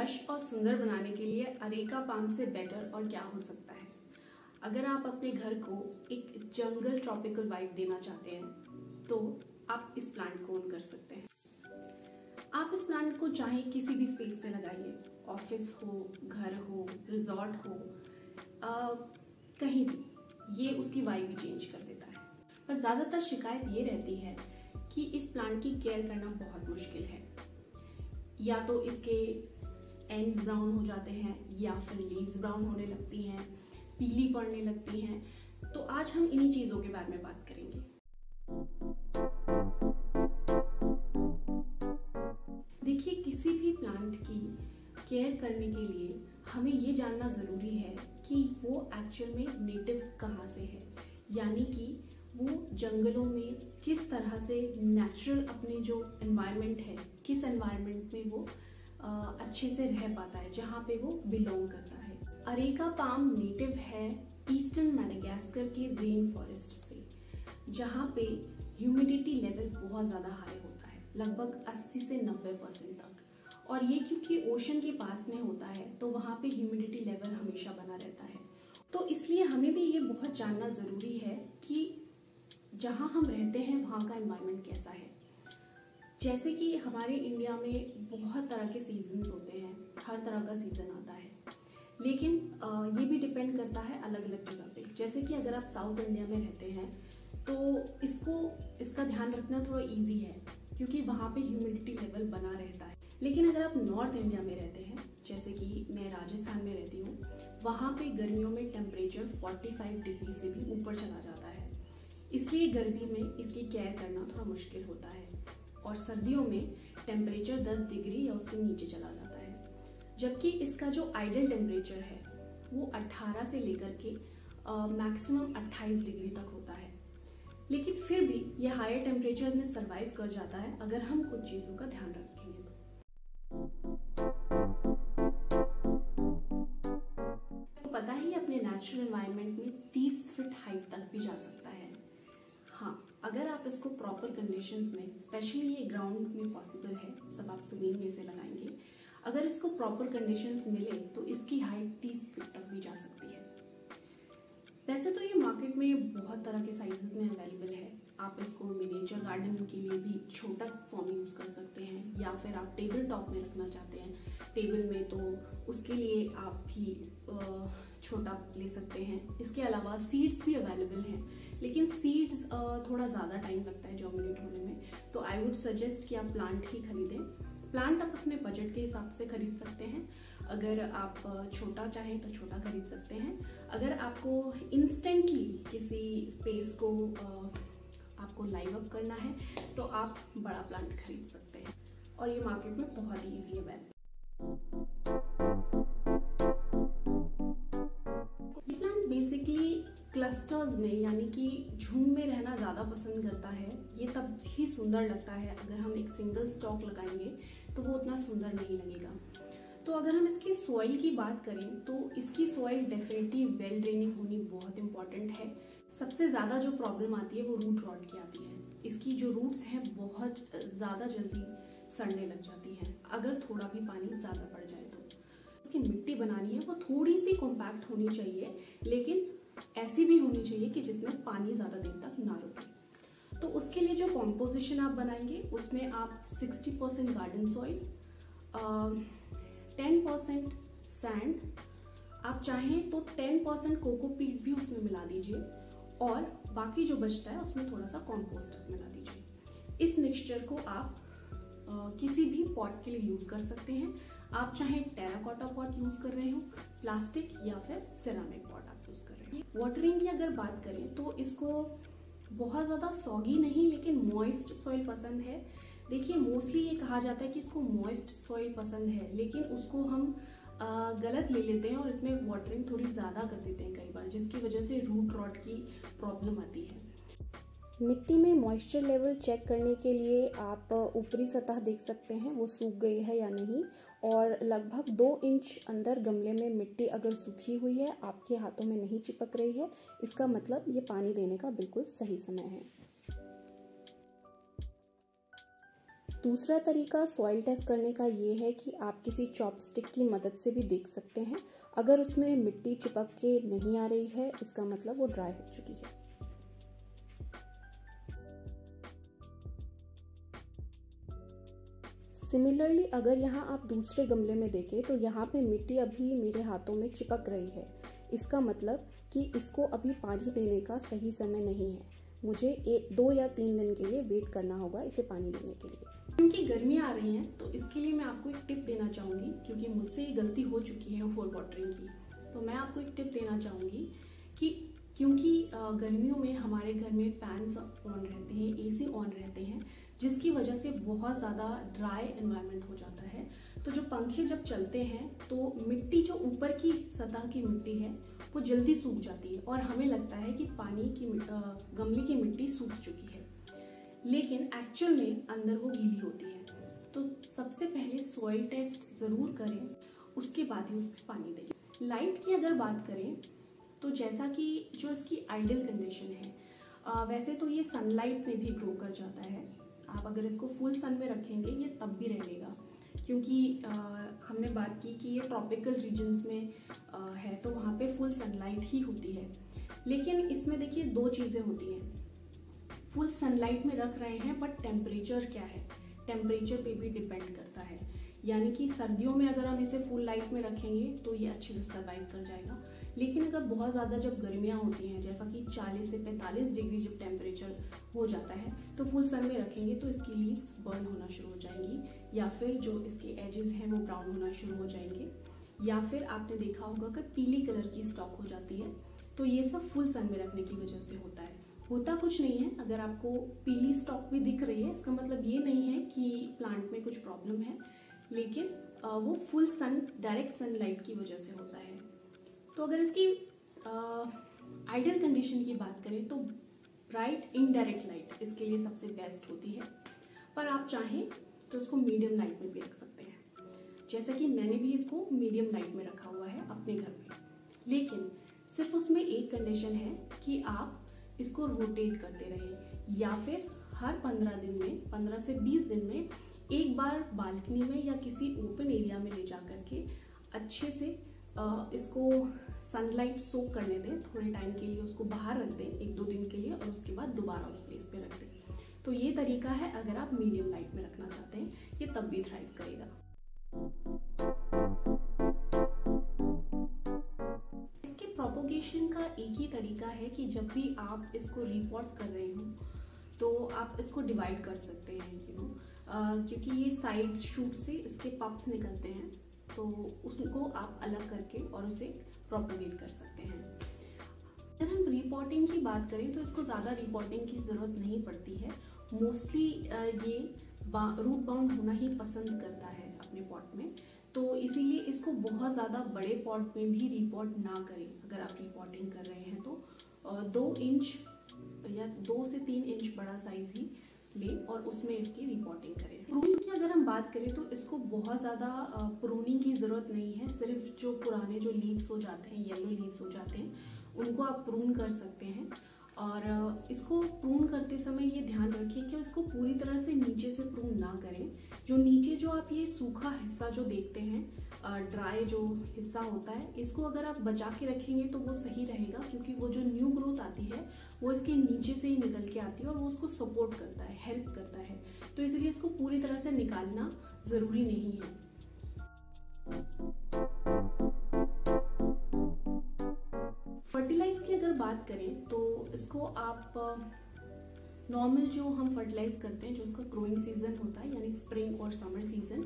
Lush और सुंदर बनाने के लिए अरेका पाम से बेटर और क्या हो सकता है। अगर आप अपने घर को एक जंगल ट्रॉपिकल वाइब देना चाहते हैं तो आप इस प्लांट को ओन कर सकते हैं। आप इस प्लांट को चाहे किसी भी स्पेस पे लगाइए, ऑफिस हो, घर हो, रिजॉर्ट हो, कहीं भी, ये उसकी वाइब भी चेंज कर देता है। पर ज़्यादातर शिकायत ये रहती है कि इस प्लांट की केयर करना बहुत मुश्किल है। या तो इसके एंड्स ब्राउन हो जाते हैं या फिर लीव्स ब्राउन होने लगती हैं, पीली पड़ने लगती हैं। तो आज हम इन्हीं चीज़ों के बारे में बात करेंगे। देखिए, किसी भी प्लांट की केयर करने के लिए हमें ये जानना ज़रूरी है कि वो एक्चुअल में नेटिव कहाँ से है, यानी कि वो जंगलों में किस तरह से नेचुरल अपने जो एनवायरनमेंट है, किस एनवायरनमेंट में वो अच्छे से रह पाता है, जहाँ पे वो बिलोंग करता है। अरेका पाम नेटिव है ईस्टर्न मैडागास्कर के रेन फॉरेस्ट से, जहाँ पे ह्यूमिडिटी लेवल बहुत ज़्यादा हाई होता है, लगभग 80 से 90% तक। और ये क्योंकि ओशन के पास में होता है तो वहाँ पे ह्यूमिडिटी लेवल हमेशा बना रहता है। तो इसलिए हमें भी ये बहुत जानना ज़रूरी है कि जहाँ हम रहते हैं वहाँ का एनवायरनमेंट कैसा है। जैसे कि हमारे इंडिया में बहुत तरह के सीजन्स होते हैं, हर तरह का सीज़न आता है, लेकिन ये भी डिपेंड करता है अलग अलग जगह पे। जैसे कि अगर आप साउथ इंडिया में रहते हैं तो इसका ध्यान रखना थोड़ा इजी है क्योंकि वहाँ पे ह्यूमिडिटी लेवल बना रहता है। लेकिन अगर आप नॉर्थ इंडिया में रहते हैं, जैसे कि मैं राजस्थान में रहती हूँ, वहाँ पे गर्मियों में टेम्परेचर 45 डिग्री से भी ऊपर चला जाता है, इसलिए गर्मी में इसकी केयर करना थोड़ा मुश्किल होता है। और सर्दियों में टेम्परेचर 10 डिग्री या उससे नीचे चला जाता है, जबकि इसका जो आइडियल टेम्परेचर है वो 18 से लेकर के मैक्सिमम 28 डिग्री तक होता है। लेकिन फिर भी ये हायर टेम्परेचर्स में सरवाइव कर जाता है अगर हम कुछ चीज़ों का ध्यान रखेंगे तो। पता ही अपने नेचुरल एनवायरनमेंट में 30 फीट हाइट तक भी जा सकता है। हाँ, अगर आप इसको प्रॉपर कंडीशंस में, स्पेशली ये ग्राउंड में पॉसिबल है, सब आप जमीन में से लगाएंगे, अगर इसको प्रॉपर कंडीशंस मिले तो इसकी हाइट 30 फीट तक भी जा सकती है। वैसे तो ये मार्केट में बहुत तरह के साइजेस में अवेलेबल है। आप इसको मिनिएचर गार्डन के लिए भी छोटा फॉर्म यूज़ कर सकते हैं, या फिर आप टेबल टॉप में रखना चाहते हैं टेबल में, तो उसके लिए आप भी छोटा ले सकते हैं। इसके अलावा सीड्स भी अवेलेबल हैं, लेकिन सीड्स थोड़ा ज़्यादा टाइम लगता है जर्मिनेट होने में, तो आई वुड सजेस्ट कि आप प्लांट ही खरीदें। प्लांट आप अपने बजट के हिसाब से खरीद सकते हैं। अगर आप छोटा चाहें तो छोटा खरीद सकते हैं। अगर आपको इंस्टेंटली किसी स्पेस को आपको लाइव अप करना है तो आप बड़ा प्लांट खरीद सकते हैं, और ये मार्केट में बहुत ही ईजी अवेलेबल। ये प्लांट बेसिकली क्लस्टर्स में, यानी कि झुंड में रहना ज़्यादा पसंद करता है। ये तब ही सुंदर लगता है, अगर हम एक सिंगल स्टॉक लगाएंगे तो वो उतना सुंदर नहीं लगेगा। तो अगर हम इसकी सॉइल की बात करें तो इसकी सॉइल डेफिनेटली वेल ड्रेनिंग होनी बहुत इंपॉर्टेंट है। सबसे ज़्यादा जो प्रॉब्लम आती है वो रूट रॉट की आती है। इसकी जो रूट्स हैं बहुत ज़्यादा जल्दी सड़ने लग जाती हैं अगर थोड़ा भी पानी ज़्यादा पड़ जाए तो। इसकी मिट्टी बनानी है वो थोड़ी सी कॉम्पैक्ट होनी चाहिए, लेकिन ऐसी भी होनी चाहिए कि जिसमें पानी ज़्यादा देर तक ना रुके। तो उसके लिए जो कॉम्पोजिशन आप बनाएंगे उसमें आप 60% गार्डन सॉइल, 10% सैंड, आप चाहें तो 10% कोकोपीट भी उसमें मिला दीजिए, और बाकी जो बचता है उसमें थोड़ा सा कॉम्पोस्ट मिला दीजिए। इस मिक्सचर को आप किसी भी पॉट के लिए यूज़ कर सकते हैं। आप चाहे टेराकोटा पॉट यूज़ कर रहे हो, प्लास्टिक, या फिर सिरामिक पॉट आप यूज़ कर रहे हो। वाटरिंग की अगर बात करें तो इसको बहुत ज़्यादा सॉगी नहीं लेकिन मॉइस्ट सॉइल पसंद है। देखिए, मोस्टली ये कहा जाता है कि इसको मॉइस्ट सॉइल पसंद है, लेकिन उसको हम गलत ले लेते हैं और इसमें वाटरिंग थोड़ी ज़्यादा कर देते हैं कई बार, जिसकी वजह से रूट रॉट की प्रॉब्लम आती है। मिट्टी में मॉइस्चर लेवल चेक करने के लिए आप ऊपरी सतह देख सकते हैं वो सूख गई है या नहीं, और लगभग 2 इंच अंदर गमले में मिट्टी अगर सूखी हुई है, आपके हाथों में नहीं चिपक रही है, इसका मतलब ये पानी देने का बिल्कुल सही समय है। दूसरा तरीका सॉइल टेस्ट करने का ये है कि आप किसी चॉपस्टिक की मदद से भी देख सकते हैं। अगर उसमें मिट्टी चिपक के नहीं आ रही है, इसका मतलब वो ड्राई हो चुकी है। सिमिलरली अगर यहाँ आप दूसरे गमले में देखें तो यहाँ पे मिट्टी अभी मेरे हाथों में चिपक रही है। इसका मतलब कि इसको अभी पानी देने का सही समय नहीं है। मुझे 2 या 3 दिन के लिए वेट करना होगा इसे पानी देने के लिए। क्योंकि गर्मियाँ आ रही हैं तो इसके लिए मैं आपको एक टिप देना चाहूँगी, क्योंकि मुझसे ये गलती हो चुकी है फॉर वाटरिंग की। तो मैं आपको एक टिप देना चाहूँगी कि क्योंकि गर्मियों में हमारे घर में फैंस ऑन रहते हैं, AC ऑन रहते हैं, जिसकी वजह से बहुत ज़्यादा ड्राई एनवायरनमेंट हो जाता है। तो जो पंखे जब चलते हैं तो मिट्टी जो ऊपर की सतह की मिट्टी है वो जल्दी सूख जाती है और हमें लगता है कि गमले की मिट्टी सूख चुकी है, लेकिन एक्चुअल में अंदर वो गीली होती है। तो सबसे पहले सॉइल टेस्ट ज़रूर करें, उसके बाद ही उसमें पानी दें। लाइट की अगर बात करें तो जैसा कि जो इसकी आइडियल कंडीशन है, वैसे तो ये सनलाइट में भी ग्रो कर जाता है। आप अगर इसको फुल सन में रखेंगे ये तब भी रहेगा, क्योंकि हमने बात की कि ये ट्रॉपिकल रीजन्स में है तो वहाँ पे फुल सनलाइट ही होती है। लेकिन इसमें देखिए 2 चीज़ें होती हैं। फुल सनलाइट में रख रहे हैं बट टेम्परेचर क्या है, टेम्परेचर पे भी डिपेंड करता है। यानी कि सर्दियों में अगर हम इसे फुल लाइट में रखेंगे तो ये अच्छे से सर्वाइव कर जाएगा। लेकिन अगर बहुत ज़्यादा जब गर्मियाँ होती हैं, जैसा कि 40 से 45 डिग्री जब टेम्परेचर हो जाता है, तो फुल सन में रखेंगे तो इसकी लीव्स बर्न होना शुरू हो जाएंगी, या फिर जो इसके एजेस हैं वो ब्राउन होना शुरू हो जाएंगे, या फिर आपने देखा होगा कि पीली कलर की स्टॉक हो जाती है। तो ये सब फुल सन में रखने की वजह से होता है। होता कुछ नहीं है। अगर आपको पीली स्टॉक भी दिख रही है, इसका मतलब ये नहीं है कि प्लांट में कुछ प्रॉब्लम है, लेकिन वो फुल सन, डायरेक्ट सनलाइट की वजह से होता है। तो अगर इसकी आइडियल कंडीशन की बात करें तो ब्राइट इनडायरेक्ट लाइट इसके लिए सबसे बेस्ट होती है, पर आप चाहें तो इसको मीडियम लाइट में भी रख सकते हैं। जैसा कि मैंने भी इसको मीडियम लाइट में रखा हुआ है अपने घर में, लेकिन सिर्फ उसमें एक कंडीशन है कि आप इसको रोटेट करते रहें, या फिर हर 15 दिन में, 15 से 20 दिन में एक बार बालकनी में या किसी ओपन एरिया में ले जा करके अच्छे से इसको सनलाइट सोक करने दें। थोड़े टाइम के लिए उसको बाहर रख दें, 1-2 दिन के लिए, और उसके बाद दोबारा उस प्लेस पे रख दें। तो ये तरीका है अगर आप मीडियम लाइट में रखना चाहते हैं, ये तब भी थ्राइव करेगा। इसके प्रोपोगेशन का एक ही तरीका है कि जब भी आप इसको रिपोर्ट कर रहे हो तो आप इसको डिवाइड कर सकते हैं, क्योंकि ये साइड शूट से इसके पप्स निकलते हैं, तो उसको आप अलग करके और उसे प्रोपोगेट कर सकते हैं। अगर हम रिपोर्टिंग की बात करें तो इसको ज़्यादा रिपोर्टिंग की ज़रूरत नहीं पड़ती है। मोस्टली ये रूट बाउंड होना ही पसंद करता है अपने पॉट में, तो इसीलिए इसको बहुत ज़्यादा बड़े पॉट में भी रिपोर्ट ना करें। अगर आप रिपोर्टिंग कर रहे हैं तो 2 इंच या 2 से 3 इंच बड़ा साइज ही ले और उसमें इसकी रिपोर्टिंग करें। प्रूनिंग की अगर हम बात करें तो इसको बहुत ज़्यादा प्रूनिंग की ज़रूरत नहीं है। सिर्फ जो पुराने जो लीव्स हो जाते हैं, येलो लीव्स हो जाते हैं, उनको आप प्रून कर सकते हैं। और इसको प्रून करते समय ये ध्यान रखिए कि इसको पूरी तरह से नीचे से प्रून ना करें। जो नीचे जो आप ये सूखा हिस्सा जो देखते हैं, ड्राई जो हिस्सा होता है, इसको अगर आप बचा के रखेंगे तो वो सही रहेगा, क्योंकि वो जो न्यू ग्रोथ आती है वो इसके नीचे से ही निकल के आती है और वो उसको सपोर्ट करता है, हेल्प करता है। तो इसलिए इसको पूरी तरह से निकालना ज़रूरी नहीं है। फर्टिलाइज की अगर बात करें तो इसको आप नॉर्मल जो हम फर्टिलाइज करते हैं, जो उसका ग्रोइंग सीजन होता है, यानी स्प्रिंग और समर सीजन,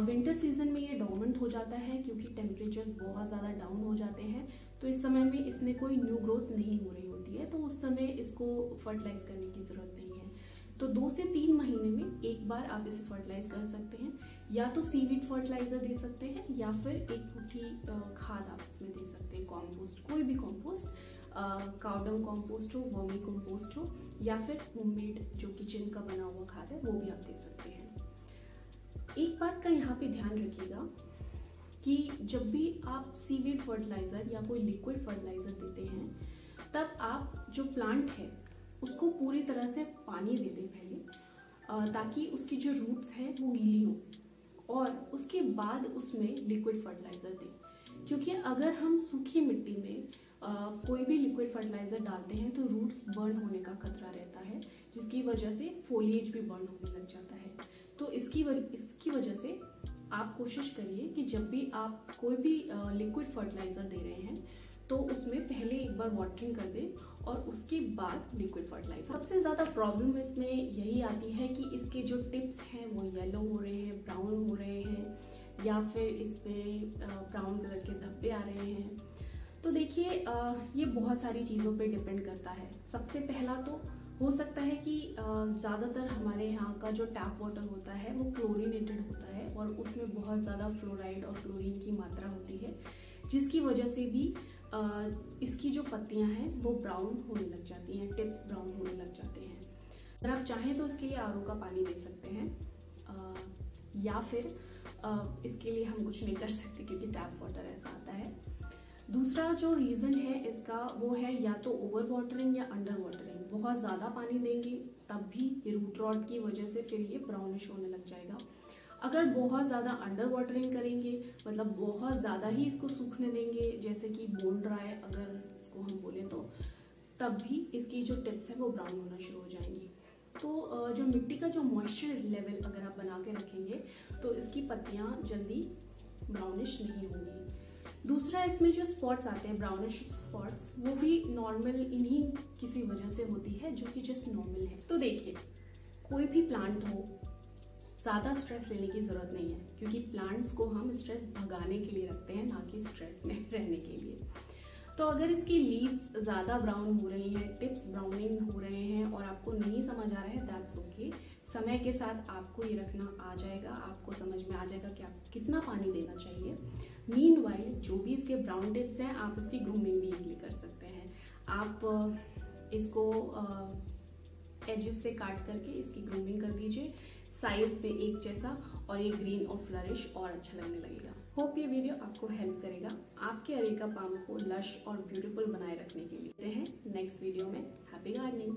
विंटर सीजन में ये डोरमेंट हो जाता है क्योंकि टेम्परेचर्स बहुत ज़्यादा डाउन हो जाते हैं। तो इस समय में इसमें कोई न्यू ग्रोथ नहीं हो रही होती है, तो उस समय इसको फर्टिलाइज करने की ज़रूरत नहीं है। तो 2 से 3 महीने में एक बार आप इसे फर्टिलाइज कर सकते हैं। या तो सीवीड फर्टिलाइजर दे सकते हैं, या फिर एक मुट्ठी खाद आप इसमें दे सकते हैं, कॉम्पोस्ट, कोई भी कॉम्पोस्ट, काउडंग कॉम्पोस्ट हो, वर्मी कॉम्पोस्ट हो, या फिर होममेड जो किचन का बना हुआ खाद है वो भी आप दे सकते हैं। एक बात का यहाँ पे ध्यान रखिएगा कि जब भी आप सीवीड फर्टिलाइजर या कोई लिक्विड फर्टिलाइजर देते हैं, तब आप जो प्लांट है उसको पूरी तरह से पानी दे दें पहले। ताकि उसकी जो रूट्स हैं वो गीली हों, और उसके बाद उसमें लिक्विड फर्टिलाइज़र दें। क्योंकि अगर हम सूखी मिट्टी में कोई भी लिक्विड फर्टिलाइज़र डालते हैं तो रूट्स बर्न होने का खतरा रहता है, जिसकी वजह से फोलिएज भी बर्न होने लग जाता है। तो इसकी वजह से आप कोशिश करिए कि जब भी आप कोई भी लिक्विड फर्टिलाइज़र दे रहे हैं तो उसमें पहले एक बार वाटरिंग कर दें और उसके बाद लिक्विड फर्टिलाइज़र। सबसे ज़्यादा प्रॉब्लम इसमें यही आती है कि इसके जो टिप्स हैं वो येलो हो रहे हैं, ब्राउन हो रहे हैं, या फिर इसमें ब्राउन कलर के धब्बे आ रहे हैं। तो देखिए ये बहुत सारी चीज़ों पे डिपेंड करता है। सबसे पहला तो हो सकता है कि ज़्यादातर हमारे यहाँ का जो टैप वाटर होता है वो क्लोरीनेटेड होता है और उसमें बहुत ज़्यादा फ्लोराइड और क्लोरीन की मात्रा होती है, जिसकी वजह से भी इसकी जो पत्तियाँ हैं वो ब्राउन होने लग जाती हैं, टिप्स ब्राउन होने लग जाते हैं। अगर आप चाहें तो इसके लिए आरओ का पानी दे सकते हैं, या फिर इसके लिए हम कुछ नहीं कर सकते क्योंकि टैप वाटर ऐसा आता है। दूसरा जो रीज़न है इसका वो है या तो ओवर वाटरिंग या अंडर वाटरिंग। बहुत ज़्यादा पानी देंगे तब भी ये रूट रॉट की वजह से फिर ये ब्राउनिश होने लग जाएगा। अगर बहुत ज़्यादा अंडर वाटरिंग करेंगे, मतलब बहुत ज़्यादा ही इसको सूखने देंगे, जैसे कि बोन ड्राई अगर इसको हम बोलें, तो तब भी इसकी जो टिप्स हैं वो ब्राउन होना शुरू हो जाएंगी। तो जो मिट्टी का जो मॉइस्चर लेवल अगर आप बना के रखेंगे तो इसकी पत्तियाँ जल्दी ब्राउनिश नहीं होंगी। दूसरा, इसमें जो स्पॉट्स आते हैं, ब्राउनिश स्पॉट्स, वो भी नॉर्मल इन्हीं किसी वजह से होती है जो कि जस्ट नॉर्मल है। तो देखिए, कोई भी प्लांट हो, ज़्यादा स्ट्रेस लेने की ज़रूरत नहीं है, क्योंकि प्लांट्स को हम स्ट्रेस भगाने के लिए रखते हैं, ना कि स्ट्रेस में रहने के लिए। तो अगर इसकी लीव्स ज़्यादा ब्राउन हो रही हैं, टिप्स ब्राउनिंग हो रहे हैं और आपको नहीं समझ आ रहा है, दैट्स ओके। समय के साथ आपको ये रखना आ जाएगा, आपको समझ में आ जाएगा कि आपको कितना पानी देना चाहिए। मीनवाइल जो भी इसके ब्राउन टिप्स हैं, आप इसकी ग्रूमिंग भी इजीली कर सकते हैं। आप इसको एजेस से काट करके इसकी ग्रूमिंग कर दीजिए, साइज में एक जैसा, और ये ग्रीन और फ्लरिश और अच्छा लगने लगेगा। होप ये वीडियो आपको हेल्प करेगा आपके अरेका पाम को लश और ब्यूटीफुल बनाए रखने के लिए। हैं नेक्स्ट वीडियो में। Happy gardening.